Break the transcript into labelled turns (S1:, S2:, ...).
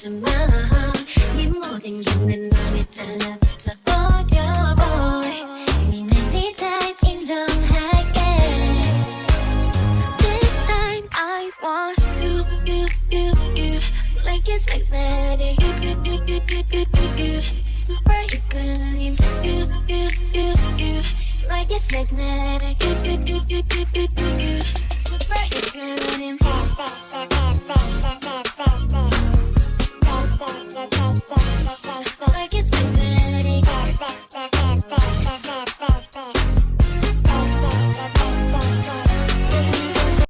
S1: 마음 네 모든 게내 맘에 달라붙어 boy 이미 내 details 인정할게 This time I want you Like it's magnetic you Super 이끌림 you Like it's magnetic you Super 이끌림